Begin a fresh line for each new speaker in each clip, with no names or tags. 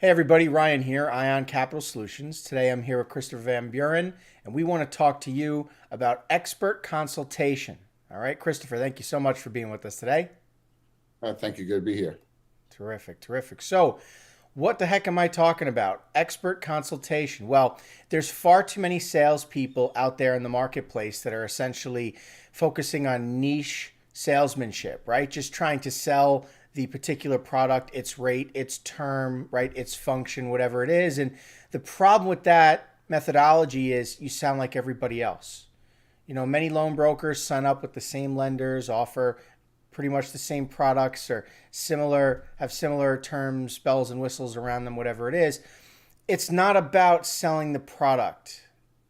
Hey everybody, Ryan here, Ion Capital Solutions. Today I'm here with Christopher Van Buren, and we want to talk to you about expert consultation. All right, Christopher, thank you so much for being with us today.
Thank you. Good to be here.
Terrific, terrific. So, what the heck am I talking about? Expert consultation. Well, there's far too many salespeople out there in the marketplace that are essentially focusing on niche salesmanship, right? Just trying to sell the particular product, its rate, its term, right? Its function, whatever it is. And the problem with that methodology is you sound like everybody else. Many loan brokers sign up with the same lenders, offer pretty much the same products or have similar terms, bells and whistles around them, whatever it is. It's not about selling the product.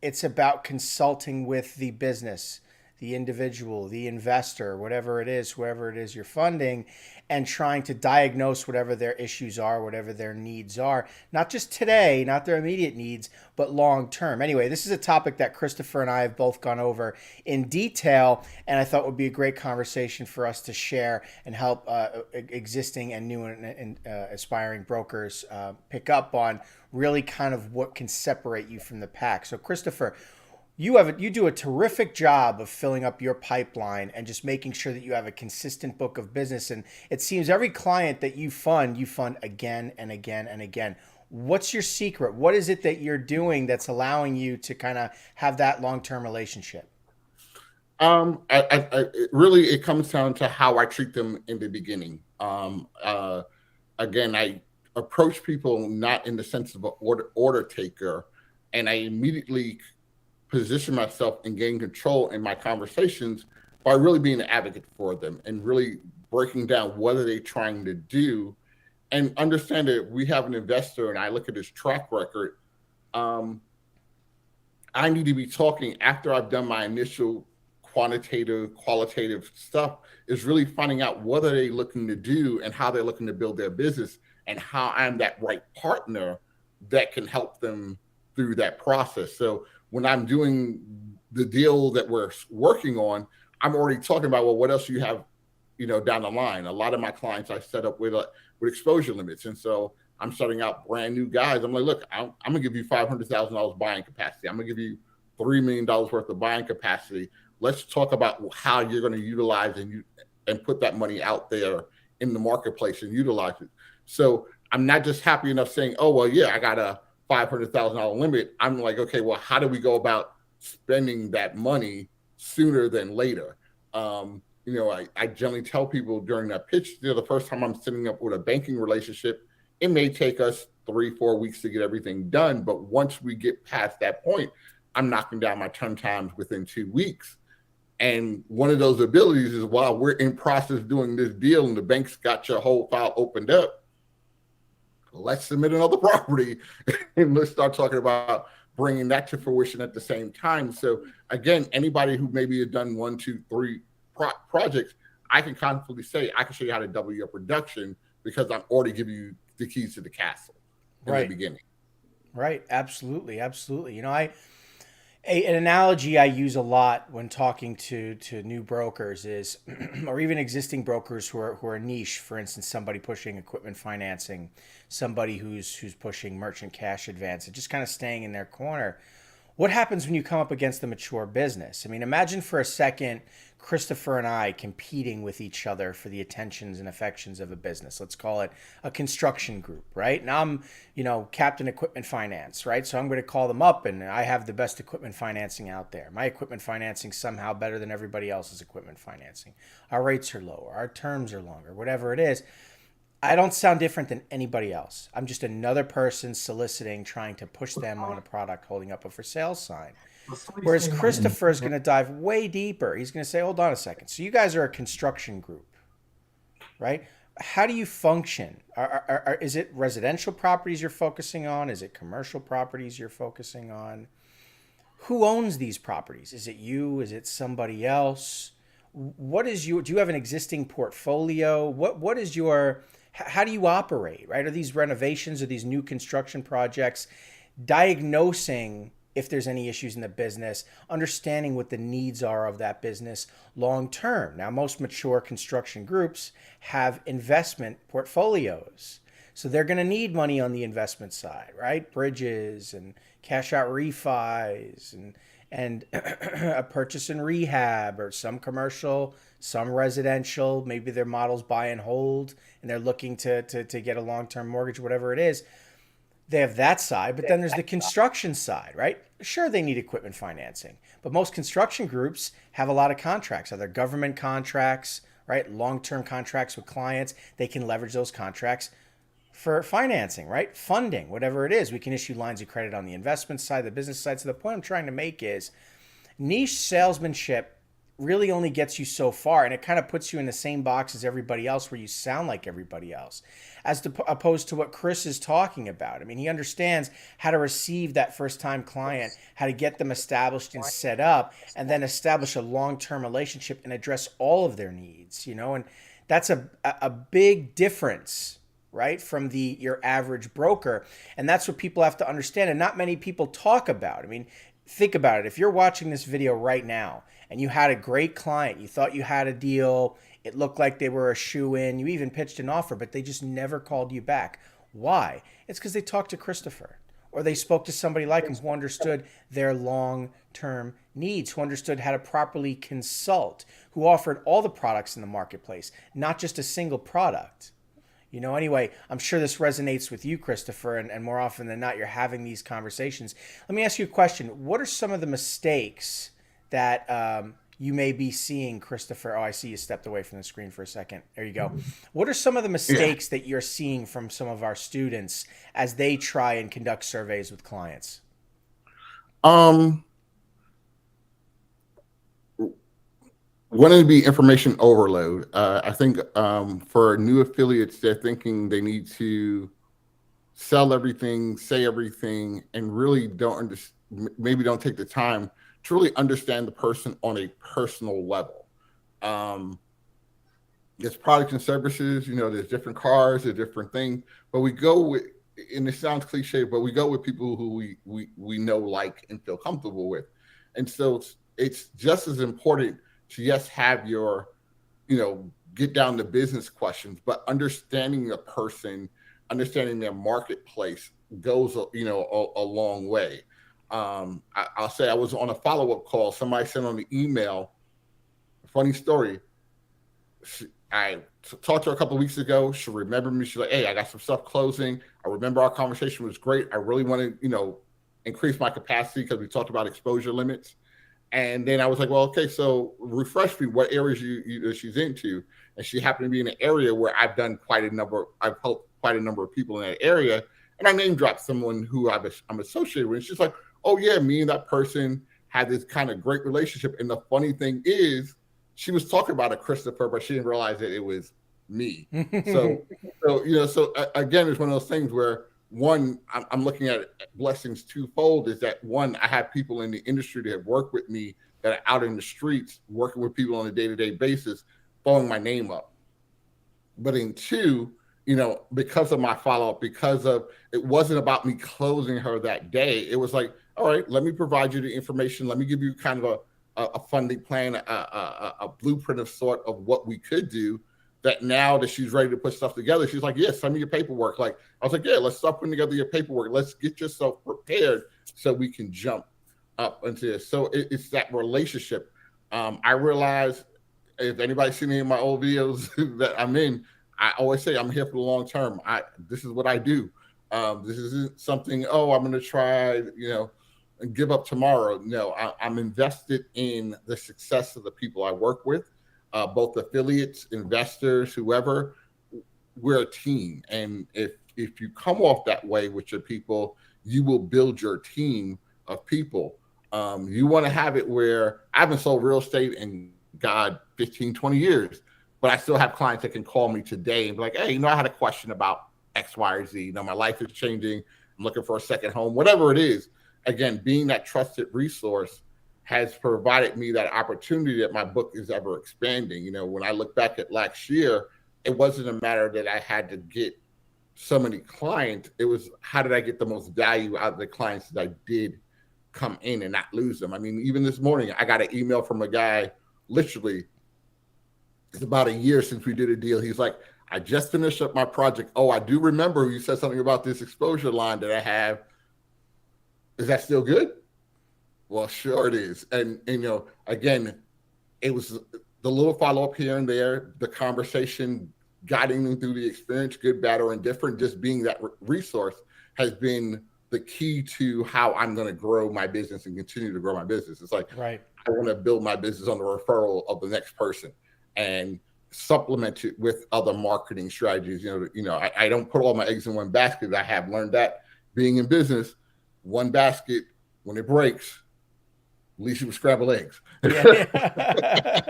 It's about consulting with the business, the individual, the investor, whatever it is, whoever it is you're funding, and trying to diagnose whatever their issues are, whatever their needs are. Not just today, not their immediate needs, but long term. Anyway, this is a topic that Christopher and I have both gone over in detail, and I thought would be a great conversation for us to share and help existing and new and aspiring brokers pick up on really kind of what can separate you from the pack. So, Christopher, you do a terrific job of filling up your pipeline and just making sure that you have a consistent book of business. And it seems every client that you fund again and again and again. What's your secret? What is it that you're doing that's allowing you to kind of have that long-term relationship?
It comes down to how I treat them in the beginning. Again, I approach people not in the sense of an order taker, and I immediately position myself and gain control in my conversations by really being an advocate for them and really breaking down what are they trying to do and understand that we have an investor and I look at his track record. um, I need to be talking after I've done my initial quantitative, qualitative stuff, is really finding out what are they looking to do and how they're looking to build their business and how I'm that right partner that can help them through that process. So when I'm doing the deal that we're working on, I'm already talking about, well, what else do you have, down the line. A lot of my clients I set up with exposure limits, and so I'm starting out brand new guys. I'm like, look, I'm gonna give you $500,000 buying capacity. I'm gonna give you $3 million worth of buying capacity. Let's talk about how you're going to utilize and put that money out there in the marketplace and utilize it. So I'm not just happy enough saying, oh, well, yeah, I got a $500,000 limit. I'm like, okay, well, how do we go about spending that money sooner than later? I generally tell people during that pitch, the first time I'm setting up with a banking relationship, it may take us 3-4 weeks to get everything done. But once we get past that point, I'm knocking down my turn times within 2 weeks. And one of those abilities is while we're in process doing this deal and the bank's got your whole file opened up, let's submit another property and let's start talking about bringing that to fruition at the same time. So again, anybody who maybe has done 1, 2, 3 projects, I can confidently say I can show you how to double your production because I'm already giving you the keys to the castle in the
Right,
beginning.
right. Absolutely, absolutely. An analogy I use a lot when talking to new brokers is, or even existing brokers who are niche. For instance, somebody pushing equipment financing, somebody who's pushing merchant cash advance, and just kind of staying in their corner. What happens when you come up against a mature business? I mean, imagine for a second Christopher and I competing with each other for the attentions and affections of a business. Let's call it a construction group, right? And I'm Captain Equipment Finance, right? So I'm going to call them up and I have the best equipment financing out there. My equipment financing somehow better than everybody else's equipment financing. Our rates are lower, our terms are longer, whatever it is. I don't sound different than anybody else. I'm just another person soliciting, trying to push them on a product, holding up a for sale sign. Whereas Christopher is going to dive way deeper. He's going to say, hold on a second. So you guys are a construction group, right? How do you function? Is it residential properties you're focusing on? Is it commercial properties you're focusing on? Who owns these properties? Is it you? Is it somebody else? Do you have an existing portfolio? What is your, how do you operate, right? Are these renovations or these new construction projects? Diagnosing if there's any issues in the business, understanding what the needs are of that business long term. Now, most mature construction groups have investment portfolios. So they're going to need money on the investment side, right? Bridges and cash out refis and a purchase and rehab or some commercial, some residential. Maybe their models buy and hold and they're looking to get a long-term mortgage, whatever it is. They have that side, but then there's the construction side, right? Sure, they need equipment financing, but most construction groups have a lot of contracts, either government contracts, right? Long-term contracts with clients. They can leverage those contracts for financing, right? Funding, whatever it is. We can issue lines of credit on the investment side, the business side. So the point I'm trying to make is niche salesmanship really only gets you so far, and it kind of puts you in the same box as everybody else where you sound like everybody else, opposed to what Chris is talking about. I mean, he understands how to receive that first time client, how to get them established and set up, and then establish a long-term relationship and address all of their needs, and that's a big difference, right, from your average broker. And that's what people have to understand, and not many people talk about. I mean, think about it. If you're watching this video right now and you had a great client, you thought you had a deal, it looked like they were a shoe-in, you even pitched an offer, but they just never called you back. Why? It's because they talked to Christopher, or they spoke to somebody like him who understood their long-term needs, who understood how to properly consult, who offered all the products in the marketplace, not just a single product. Anyway, I'm sure this resonates with you, Christopher, and more often than not, you're having these conversations. Let me ask you a question. What are some of the mistakes that you may be seeing, Christopher? Oh, I see you stepped away from the screen for a second. There you go. What are some of the mistakes that you're seeing from some of our students as they try and conduct surveys with clients?
One to be information overload. I think for new affiliates, they're thinking they need to sell everything, say everything, and really maybe don't take the time to really understand the person on a personal level. There's products and services, there's different cars, there's different things, but we go with, and it sounds cliche, but we go with people who we know, like, and feel comfortable with. And so it's just as important to have your, get down to business questions, but understanding the person, understanding their marketplace goes, a long way. I'll say I was on a follow-up call. Somebody sent on the email, funny story. I talked to her a couple of weeks ago. She remembered me. She's like, hey, I got some stuff closing. I remember our conversation was great. I really want to, increase my capacity because we talked about exposure limits. And then I was like, well, okay, so refresh me what areas she's into. And she happened to be in an area where I've helped quite a number of people in that area. And I name dropped someone who I'm associated with. And she's like, oh yeah, me and that person had this kind of great relationship. And the funny thing is, she was talking about a Christopher, but she didn't realize that it was me. So again, it's one of those things where, one, I'm looking at blessings twofold. Is that, one, I have people in the industry that have worked with me that are out in the streets working with people on a day-to-day basis, following my name up. But in two, because of my follow-up, because of, it wasn't about me closing her that day. It was like, all right, let me provide you the information. Let me give you kind of a funding plan, a blueprint of sort of what we could do. That now that she's ready to put stuff together, she's like, yes, send me your paperwork. Like, I was like, yeah, let's start putting together your paperwork. Let's get yourself prepared so we can jump up into this. So it's that relationship. I realize, if anybody's seen any of my old videos that I'm in, I always say I'm here for the long term. This is what I do. This isn't something, I'm going to try, and give up tomorrow. No, I'm invested in the success of the people I work with. Both affiliates, investors, whoever. We're a team, and if you come off that way with your people, you will build your team of people. You want to have it where I haven't sold real estate in 15, 20 years, but I still have clients that can call me today and be like, hey, I had a question about X, Y, or Z. My life is changing. I'm looking for a second home, whatever it is. Again, being that trusted resource has provided me that opportunity that my book is ever expanding. When I look back at last year, it wasn't a matter that I had to get so many clients. It was, how did I get the most value out of the clients that I did come in and not lose them? I mean, even this morning, I got an email from a guy, literally, it's about a year since we did a deal. He's like, I just finished up my project. Oh, I do remember you said something about this exposure line that I have. Is that still good? Well, sure it is. And again, it was the little follow up here and there, the conversation, guiding them through the experience, good, bad, or indifferent, just being that resource has been the key to how I'm going to grow my business and continue to grow my business. It's like,
Right.
I want to build my business on the referral of the next person and supplement it with other marketing strategies. I don't put all my eggs in one basket. I have learned that being in business, one basket, when it breaks, at least you would scramble eggs.
Yeah.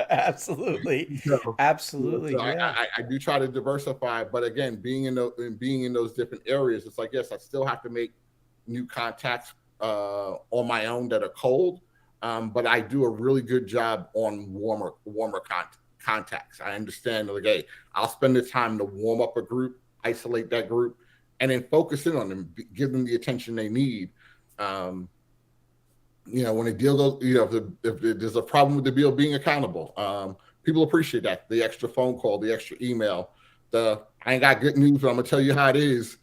Absolutely.
So,
Absolutely.
so
Yeah.
I do try to diversify, but again, being in those different areas, it's like, yes, I still have to make new contacts on my own that are cold, but I do a really good job on warmer contacts. I understand, like, hey, I'll spend the time to warm up a group, isolate that group, and then focus in on them, give them the attention they need. When a deal goes, if there's a problem with the deal, being accountable. People appreciate that. The extra phone call, the extra email, I ain't got good news, but I'm gonna tell you how it is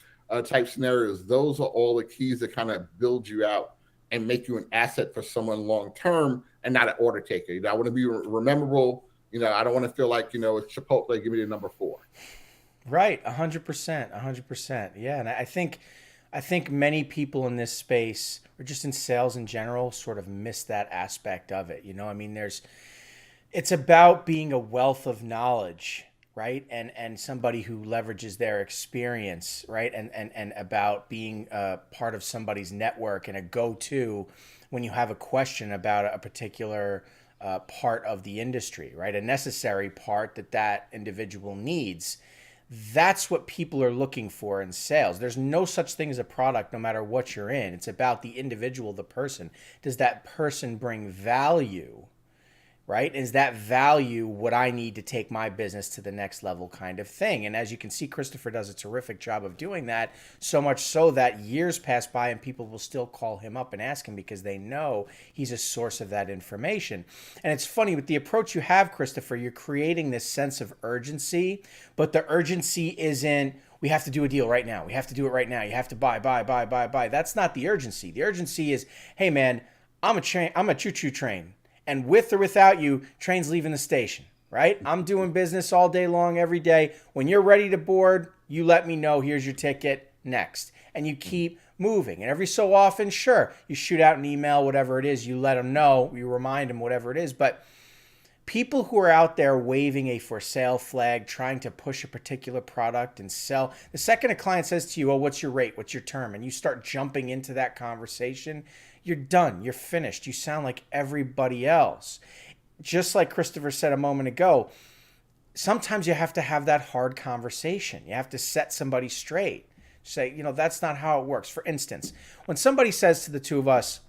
type scenarios. Those are all the keys that kind of build you out and make you an asset for someone long term and not an order taker. I want to be rememberable. I don't want to feel like, it's Chipotle, give me the number 4.
Right. 100%. 100%. Yeah. And I think many people in this space, or just in sales in general, sort of miss that aspect of it. I mean, it's about being a wealth of knowledge, right? And somebody who leverages their experience, right? And about being a part of somebody's network and a go-to when you have a question about a particular part of the industry, right? A necessary part that individual needs. That's what people are looking for in sales. There's no such thing as a product, no matter what you're in. It's about the individual, the person. Does that person bring value, right? Is that value what I need to take my business to the next level kind of thing? And as you can see, Christopher does a terrific job of doing that, so much so that years pass by and people will still call him up and ask him because they know he's a source of that information. And it's funny, with the approach you have, Christopher, you're creating this sense of urgency, but the urgency isn't, we have to do a deal right now. We have to do it right now. You have to buy. That's not the urgency. The urgency is, hey man, I'm a choo-choo train. And with or without you, train's leaving the station, right? I'm doing business all day long, every day. When you're ready to board, you let me know, here's your ticket, next. And you keep moving. And every so often, sure, you shoot out an email, whatever it is, you let them know, you remind them, whatever it is. But people who are out there waving a for sale flag, trying to push a particular product and sell, the second a client says to you, oh, what's your rate? What's your term? And you start jumping into that conversation, you're done. You're finished. You sound like everybody else. Just like Christopher said a moment ago, sometimes you have to have that hard conversation. You have to set somebody straight. Say, that's not how it works. For instance, when somebody says to the two of us,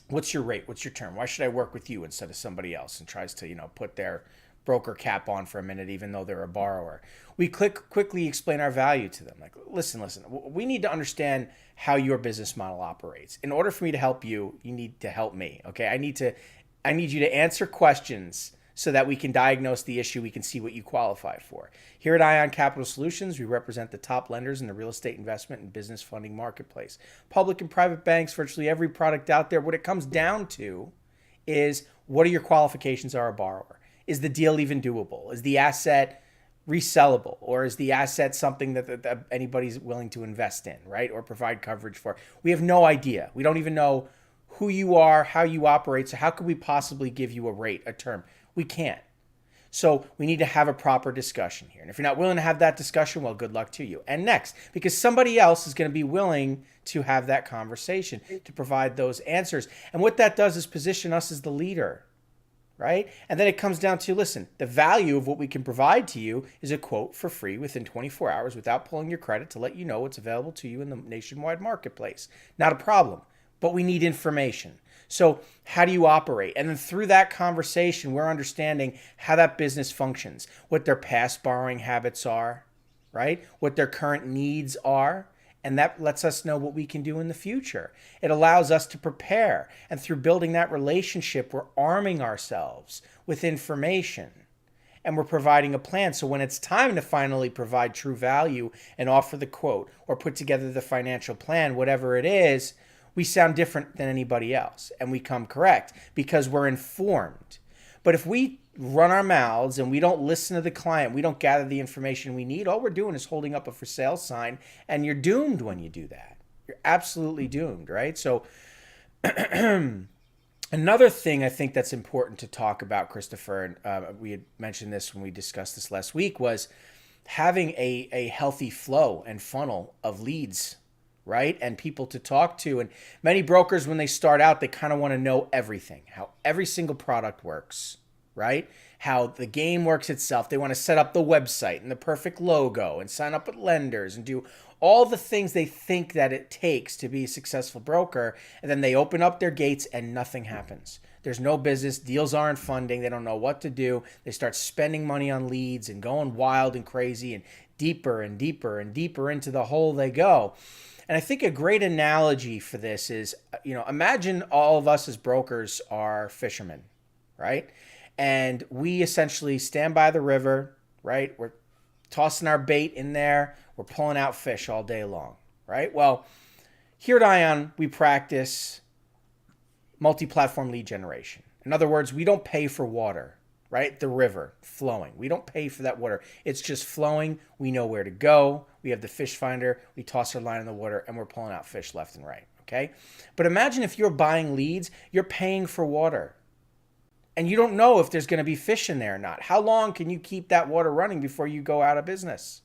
what's your rate? What's your term? Why should I work with you instead of somebody else? And tries to, put their broker cap on for a minute, even though they're a borrower. We quickly explain our value to them. Like, listen, we need to understand how your business model operates. In order for me to help you, you need to help me. Okay. I need you to answer questions so that we can diagnose the issue. We can see what you qualify for. Here at Ion Capital Solutions, we represent the top lenders in the real estate investment and business funding marketplace. Public and private banks, virtually every product out there. What it comes down to is, what are your qualifications as a borrower? Is the deal even doable? Is the asset resellable? Or is the asset something that anybody's willing to invest in, right? Or provide coverage for? We have no idea. We don't even know who you are, how you operate. So how could we possibly give you a rate, a term? We can't. So we need to have a proper discussion here. And if you're not willing to have that discussion, well, good luck to you. And next, because somebody else is going to be willing to have that conversation, to provide those answers. And what that does is position us as the leader, right? And then it comes down to, listen, the value of what we can provide to you is a quote for free within 24 hours without pulling your credit to let you know what's available to you in the nationwide marketplace. Not a problem, but we need information. So how do you operate? And then through that conversation, we're understanding how that business functions, what their past borrowing habits are, right? What their current needs are. And that lets us know what we can do in the future. It allows us to prepare. And through building that relationship, we're arming ourselves with information. and we're providing a plan. So when it's time to finally provide true value and offer the quote or put together the financial plan, whatever it is, we sound different than anybody else and we come correct because we're informed. But if we run our mouths and we don't listen to the client, we don't gather the information we need, all we're doing is holding up a for sale sign, and you're doomed when you do that. You're absolutely doomed, right? So another thing I think that's important to talk about, Christopher, and we had mentioned this when we discussed this last week, was having a healthy flow and funnel of leads, right? And people to talk to. And many brokers, when they start out, they kind of want to know everything, how every single product works, right? How the game works itself. They want to set up the website and the perfect logo and sign up with lenders and do all the things they think that it takes to be a successful broker. And then they open up their gates and nothing happens. There's no business. Deals aren't funding. They don't know what to do. They start spending money on leads and going wild and crazy and deeper and deeper and deeper into the hole they go. And I think a great analogy for this is, imagine all of us as brokers are fishermen, right? And we essentially stand by the river, right? We're tossing our bait in there. We're pulling out fish all day long, right? Well, here at Ion, we practice multi-platform lead generation. In other words, we don't pay for water, right? The river flowing. We don't pay for that water. It's just flowing. We know where to go. We have the fish finder. We toss our line in the water and we're pulling out fish left and right, okay? But imagine if you're buying leads, you're paying for water. And you don't know if there's going to be fish in there or not. How long can you keep that water running before you go out of business?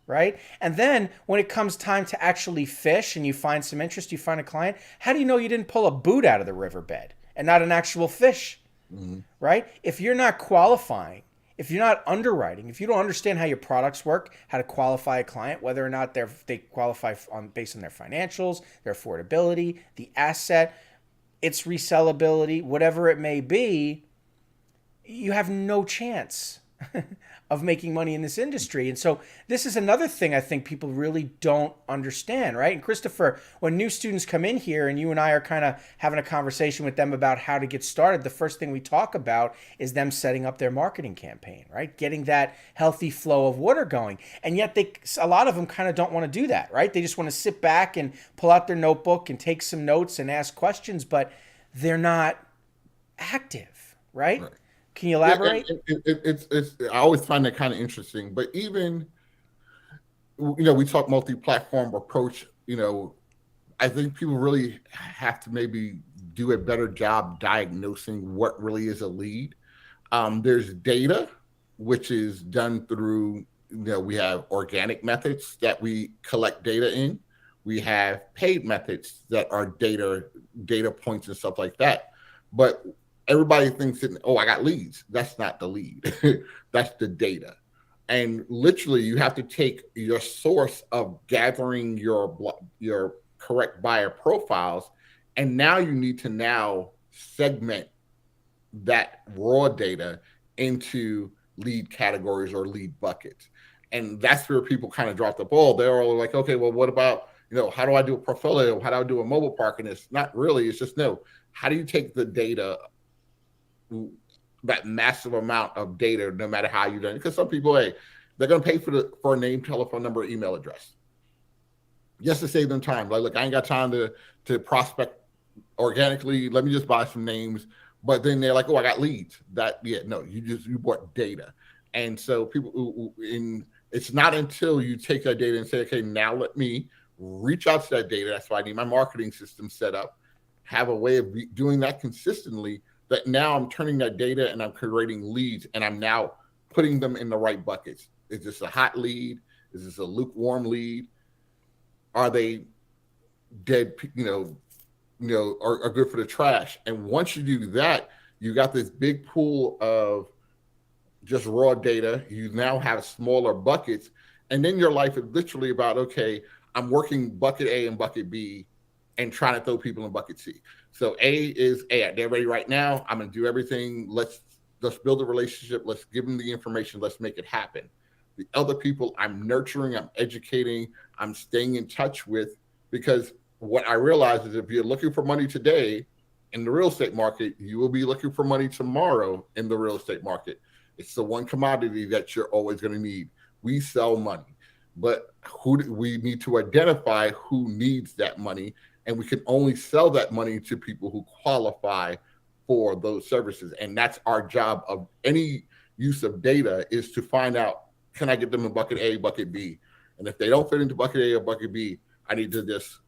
Right? And then when it comes time to actually fish and you find some interest, you find a client, how do you know you didn't pull a boot out of the riverbed and not an actual fish? Mm-hmm. Right? If you're not qualifying, if you're not underwriting, if you don't understand how your products work, how to qualify a client, whether or not they qualify based on their financials, their affordability, the asset, its resellability, whatever it may be, you have no chance of making money in this industry. And so this is another thing I think people really don't understand, right? And Christopher, when new students come in here and you and I are kind of having a conversation with them about how to get started, the first thing we talk about is them setting up their marketing campaign, right? Getting that healthy flow of water going. And yet a lot of them kind of don't want to do that, right? They just want to sit back and pull out their notebook and take some notes and ask questions, but they're not active, right? Can you elaborate?
It's I always find that kind of interesting. But even, we talk multi-platform approach. I think people really have to maybe do a better job diagnosing what really is a lead. There's data, which is done through, we have organic methods that we collect data in. We have paid methods that are data points and stuff like that. But everybody thinks that, I got leads. That's not the lead. That's the data. And literally, you have to take your source of gathering your correct buyer profiles, and now you need to segment that raw data into lead categories or lead buckets. And that's where people kind of drop the ball. They're all like, okay, well, what about, how do I do a portfolio? How do I do a mobile park? And it's not really, it's just, how do you take the data, that massive amount of data, no matter how you do it? Because some people, they're going to pay for a name, telephone number, email address, just to save them time. Like, look, I ain't got time to prospect organically. Let me just buy some names. But then they're like, I got leads. You bought data. And so it's not until you take that data and say, okay, now let me reach out to that data. That's why I need my marketing system set up, have a way of doing that consistently, that now I'm turning that data and I'm creating leads, and I'm now putting them in the right buckets. Is this a hot lead? Is this a lukewarm lead? Are they dead, are good for the trash? And once you do that, you got this big pool of just raw data. You now have smaller buckets. And then your life is literally about, okay, I'm working bucket A and bucket B and trying to throw people in bucket C. So A is, they're ready right now. I'm going to do everything. Let's build a relationship. Let's give them the information. Let's make it happen. The other people I'm nurturing, I'm educating, I'm staying in touch with, because what I realize is if you're looking for money today in the real estate market, you will be looking for money tomorrow in the real estate market. It's the one commodity that you're always going to need. We sell money, but we need to identify who needs that money, and we can only sell that money to people who qualify for those services. And that's our job of any use of data, is to find out, can I get them in bucket A, bucket B? And if they don't fit into bucket A or bucket B, I need to just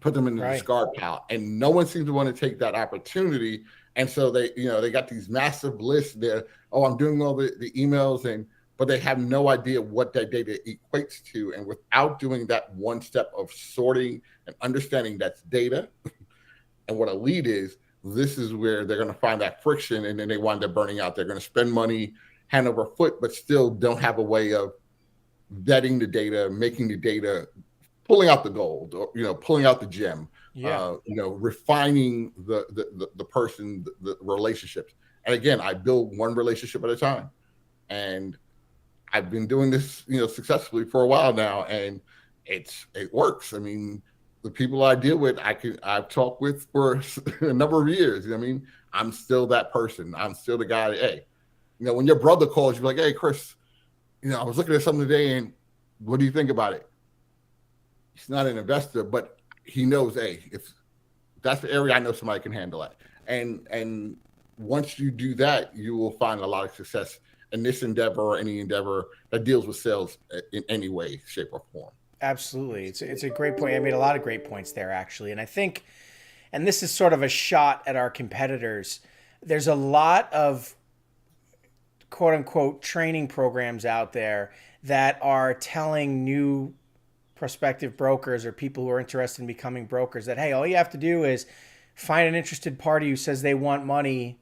put them in the discard pile. And no one seems to want to take that opportunity. And so they got these massive lists there. Oh, I'm doing all the emails, but they have no idea what that data equates to. And without doing that one step of sorting and understanding that's data and what a lead is, this is where they're going to find that friction, and then they wind up burning out. They're going to spend money hand over foot, but still don't have a way of vetting the data, making the data, pulling out the gold, or pulling out the gem. Refining the person, the relationships. And again, I build one relationship at a time, and I've been doing this successfully for a while now, and it works. I mean, the people I deal with, I've talked with for a number of years. I mean, I'm still that person. I'm still the guy that, hey, when your brother calls you, like, hey, Chris, I was looking at something today, and what do you think about it? He's not an investor, but he knows, hey, if that's the area I know somebody can handle it. And once you do that, you will find a lot of success in this endeavor or any endeavor that deals with sales in any way, shape, or form.
Absolutely. It's a great point. I made a lot of great points there, actually. And I think, and this is sort of a shot at our competitors, there's a lot of quote unquote training programs out there that are telling new prospective brokers or people who are interested in becoming brokers that, hey, all you have to do is find an interested party who says they want money,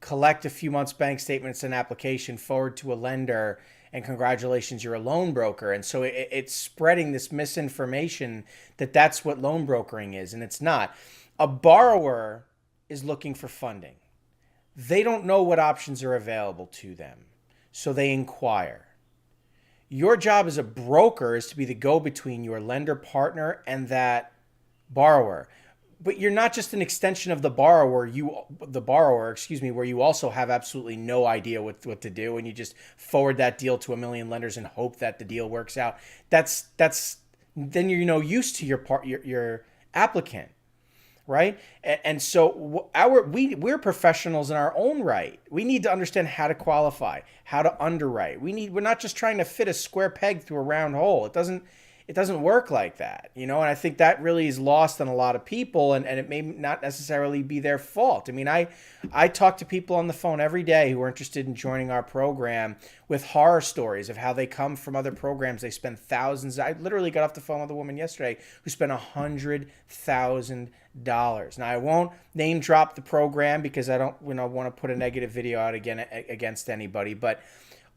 collect a few months bank statements and application, forward to a lender, and congratulations, you're a loan broker. And so it's spreading this misinformation that that's what loan brokering is, and it's not. A borrower is looking for funding. They don't know what options are available to them, so they inquire. Your job as a broker is to be the go-between your lender partner and that borrower. But you're not just an extension of the borrower, where you also have absolutely no idea what to do, and you just forward that deal to a million lenders and hope that the deal works out. That's then you're used to your applicant, right? And so we're professionals in our own right. We need to understand how to qualify, how to underwrite. We're not just trying to fit a square peg through a round hole. It doesn't work like that, and I think that really is lost on a lot of people, and it may not necessarily be their fault. I mean, I talk to people on the phone every day who are interested in joining our program with horror stories of how they come from other programs. They spend thousands. I literally got off the phone with a woman yesterday who spent $100,000. Now, I won't name drop the program because I don't want to put a negative video out again against anybody, but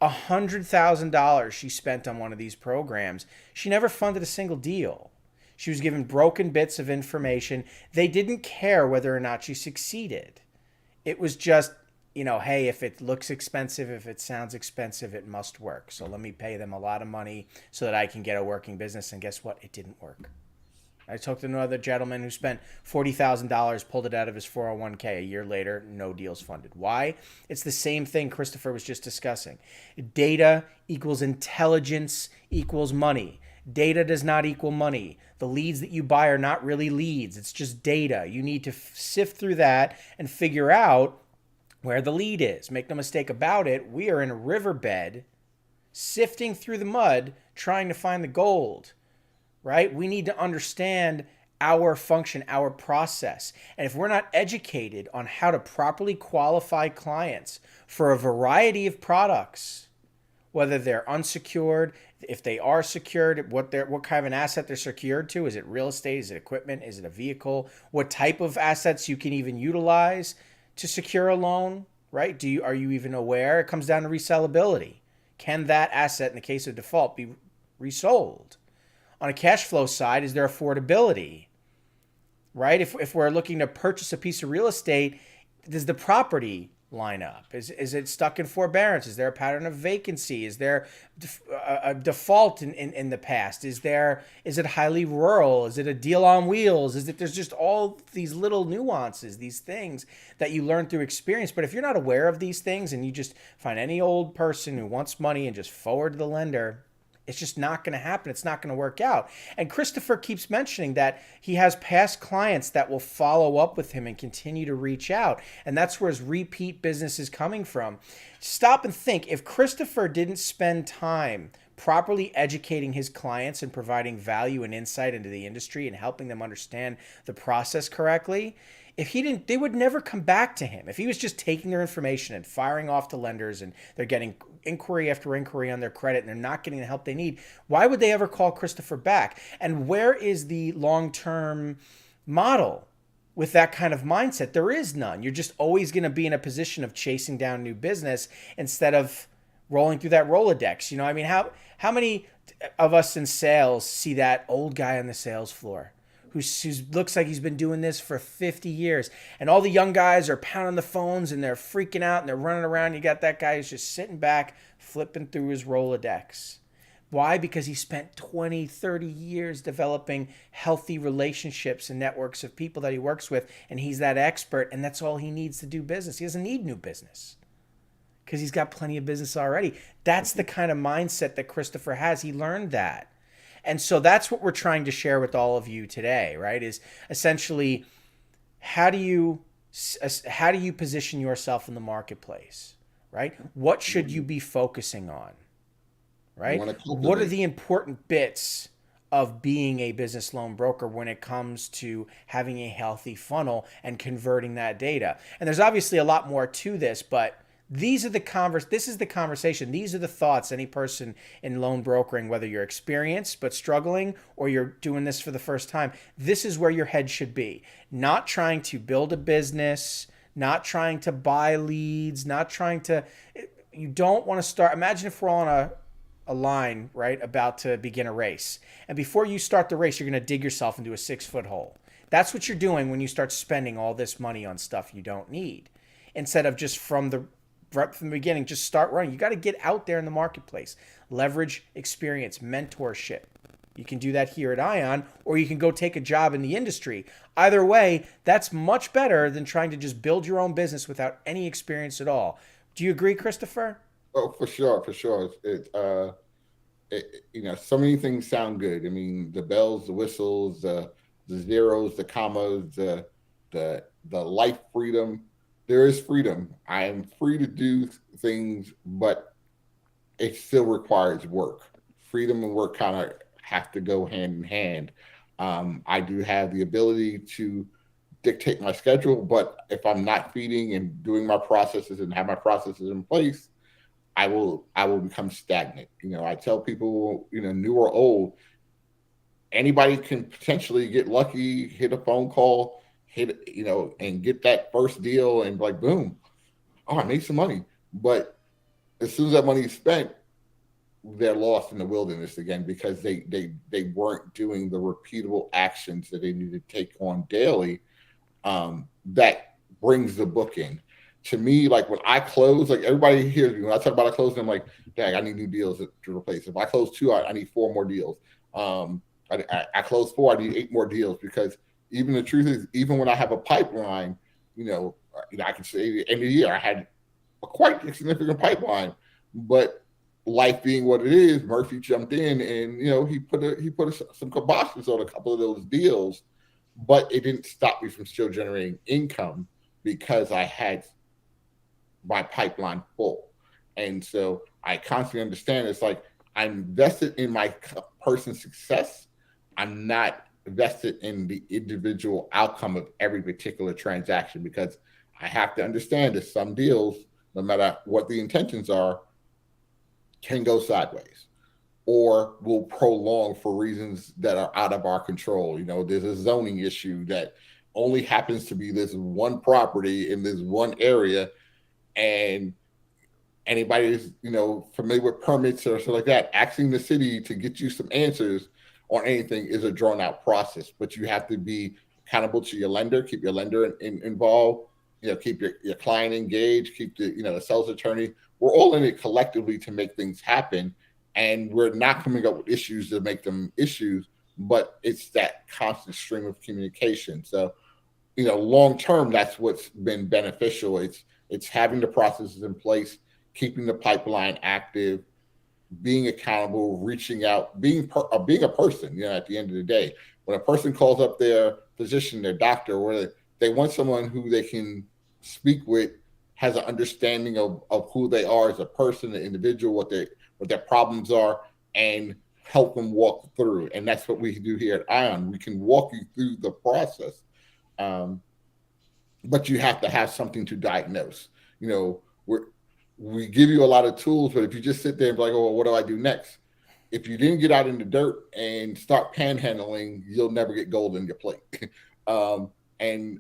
$100,000 she spent on one of these programs. She never funded a single deal. She was given broken bits of information. They didn't care whether or not she succeeded. It was just, hey, if it looks expensive, if it sounds expensive, it must work. So let me pay them a lot of money so that I can get a working business. And guess what? It didn't work. I talked to another gentleman who spent $40,000, pulled it out of his 401k. A year later, no deals funded. Why? It's the same thing Christopher was just discussing. Data equals intelligence equals money. Data does not equal money. The leads that you buy are not really leads. It's just data. You need to sift through that and figure out where the lead is. Make no mistake about it. We are in a riverbed sifting through the mud trying to find the gold. Right? We need to understand our function, our process. And if we're not educated on how to properly qualify clients for a variety of products, whether they're unsecured, if they are secured, what kind of an asset they're secured to, is it real estate, is it equipment, is it a vehicle, what type of assets you can even utilize to secure a loan, right? Are you even aware? It comes down to resellability. Can that asset, in the case of default, be resold? On a cash flow side, is there affordability, right? If we're looking to purchase a piece of real estate, does the property line up? Is it stuck in forbearance? Is there a pattern of vacancy? Is there a default in the past? Is it highly rural? Is it a deal on wheels? There's just all these little nuances, these things that you learn through experience. But if you're not aware of these things and you just find any old person who wants money and just forward to the lender, it's just not going to happen. It's not going to work out. And Christopher keeps mentioning that he has past clients that will follow up with him and continue to reach out. And that's where his repeat business is coming from. Stop and think. If Christopher didn't spend time properly educating his clients and providing value and insight into the industry and helping them understand the process correctly, if he didn't, they would never come back to him. If he was just taking their information and firing off to lenders and they're getting inquiry after inquiry on their credit and they're not getting the help they need, why would they ever call Christopher back? And where is the long-term model with that kind of mindset? There is none. You're just always going to be in a position of chasing down new business instead of rolling through that Rolodex. You know, I mean, how many of us in sales see that old guy on the sales floor who looks like he's been doing this for 50 years. And all the young guys are pounding the phones and they're freaking out and they're running around. You got that guy who's just sitting back, flipping through his Rolodex. Why? Because he spent 20, 30 years developing healthy relationships and networks of people that he works with. And he's that expert, and that's all he needs to do business. He doesn't need new business because he's got plenty of business already. That's the kind of mindset that Christopher has. He learned that. And so that's what we're trying to share with all of you today, right? Is essentially how do you position yourself in the marketplace, right? What should you be focusing on, right? What are the important bits of being a business loan broker when it comes to having a healthy funnel and converting that data? And there's obviously a lot more to this, but this is the conversation. These are the thoughts any person in loan brokering, whether you're experienced but struggling or you're doing this for the first time, this is where your head should be. Not trying to build a business, not trying to buy leads, you don't want to start. Imagine if we're on a line, right, about to begin a race. And before you start the race, you're going to dig yourself into a 6-foot hole. That's what you're doing when you start spending all this money on stuff you don't need. Instead of just right from the beginning, just start running. You got to get out there in the marketplace. Leverage experience, mentorship. You can do that here at Ion, or you can go take a job in the industry. Either way, that's much better than trying to just build your own business without any experience at all. Do you agree, Christopher?
Oh, for sure. So many things sound good. I mean, the bells, the whistles, the zeros, the commas, the life freedom. There is freedom. I am free to do things, but it still requires work. Freedom and work kind of have to go hand in hand. I do have the ability to dictate my schedule, but if I'm not feeding and doing my processes and have my processes in place, I will become stagnant. I tell people, new or old, anybody can potentially get lucky, hit a phone call, and get that first deal and like, boom, I made some money. But as soon as that money is spent, they're lost in the wilderness again because they weren't doing the repeatable actions that they need to take on daily. That brings the book in. To me, like when I close, like everybody hears me when I talk about I close, I'm like, dang, I need new deals to replace. If I close 2, I need 4 more deals. I close 4, I need 8 more deals because even the truth is, even when I have a pipeline, I can say at the end of the year, I had a quite significant pipeline, but life being what it is, Murphy jumped in and, he put some kibosh on a couple of those deals, but it didn't stop me from still generating income because I had my pipeline full. And so I constantly understand it's like I'm invested in my person's success. I'm not vested in the individual outcome of every particular transaction because I have to understand that some deals, no matter what the intentions are, can go sideways or will prolong for reasons that are out of our control. There's a zoning issue that only happens to be this one property in this one area, and anybody who's familiar with permits or something like that, asking the city to get you some answers on anything is a drawn out process, but you have to be accountable to your lender, keep your lender involved, keep your client engaged, keep the sales attorney. We're all in it collectively to make things happen, and we're not coming up with issues to make them issues, but it's that constant stream of communication. So, long term, that's what's been beneficial. It's having the processes in place, keeping the pipeline active, being accountable, reaching out, being a person. At the end of the day, when a person calls up their physician, their doctor, or they want someone who they can speak with, has an understanding of who they are as a person, an individual, what their problems are, and help them walk through. And that's what we do here at ION. We can walk you through the process, but you have to have something to diagnose. We give you a lot of tools, but if you just sit there and be like, oh, well, what do I do next? If you didn't get out in the dirt and start panhandling, you'll never get gold in your plate. And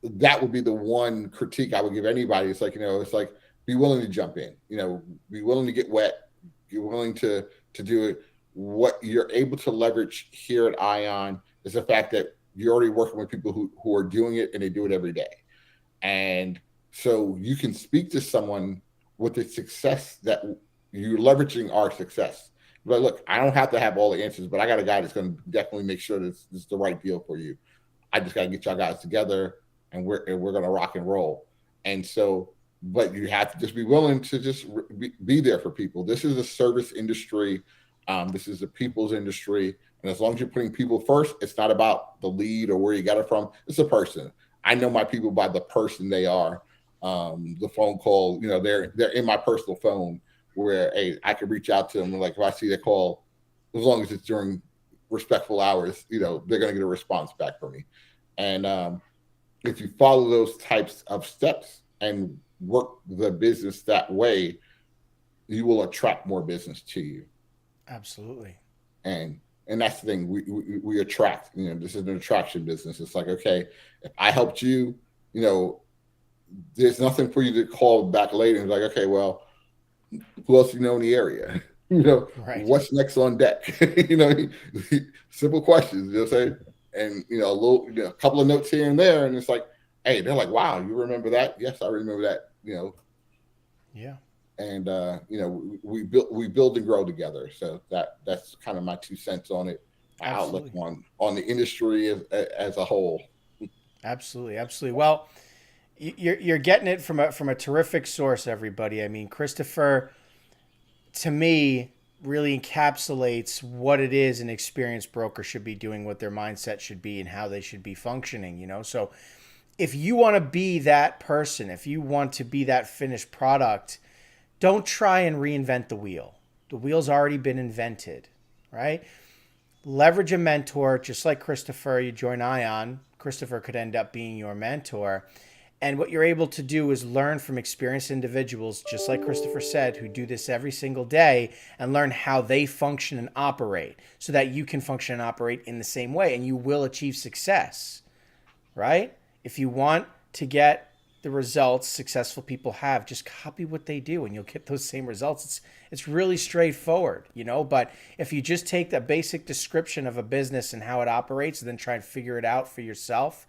that would be the one critique I would give anybody. It's like, be willing to jump in, be willing to get wet, be willing to do it. What you're able to leverage here at ION is the fact that you're already working with people who are doing it, and they do it every day. And so you can speak to someone with the success that you're leveraging our success. But look, I don't have to have all the answers, but I got a guy that's going to definitely make sure this is the right deal for you. I just got to get y'all guys together, and we're going to rock and roll. And so, but you have to just be willing to just be there for people. This is a service industry. This is a people's industry. And as long as you're putting people first, it's not about the lead or where you got it from. It's a person. I know my people by the person they are. The phone call, they're in my personal phone where, hey, I can reach out to them. Like if I see their call, as long as it's during respectful hours, they're going to get a response back from me. And if you follow those types of steps and work the business that way, you will attract more business to you.
Absolutely.
And that's the thing. We attract. This is an attraction business. It's like, okay, if I helped you, there's nothing for you to call back later and be like, okay, well, who else do you know in the area?
Right.
What's next on deck? Simple questions. Say, and a couple of notes here and there, and it's like, hey, they're like, wow, you remember that? Yes, I remember that.
Yeah.
And we build and grow together. So that's kind of my 2 cents on it. My outlook on the industry as a whole.
Absolutely. Well, you're getting it from a terrific source, everybody. I mean, Christopher, to me, really encapsulates what it is an experienced broker should be doing, what their mindset should be, and how they should be functioning. So if you want to be that person, if you want to be that finished product, don't try and reinvent the wheel. The wheel's already been invented, right? Leverage a mentor, just like Christopher. You join ION, Christopher could end up being your mentor. And what you're able to do is learn from experienced individuals, just like Christopher said, who do this every single day, and learn how they function and operate so that you can function and operate in the same way, and you will achieve success, right? If you want to get the results successful people have, just copy what they do and you'll get those same results. It's really straightforward, but if you just take the basic description of a business and how it operates and then try and figure it out for yourself,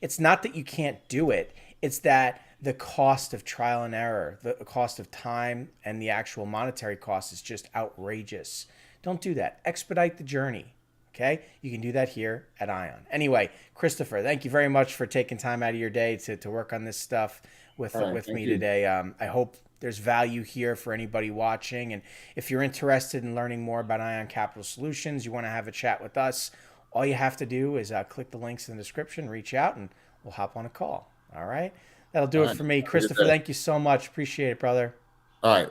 it's not that you can't do it. It's that the cost of trial and error, the cost of time, and the actual monetary cost is just outrageous. Don't do that. Expedite the journey. Okay? You can do that here at ION. Anyway, Christopher, thank you very much for taking time out of your day to work on this stuff with me today. I hope there's value here for anybody watching. And if you're interested in learning more about ION Capital Solutions, you want to have a chat with us, all you have to do is click the links in the description, reach out, and we'll hop on a call. All right? That'll do it for me. Christopher, thank you so much. Appreciate it, brother.
All right.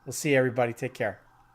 We'll see you, everybody. Take care.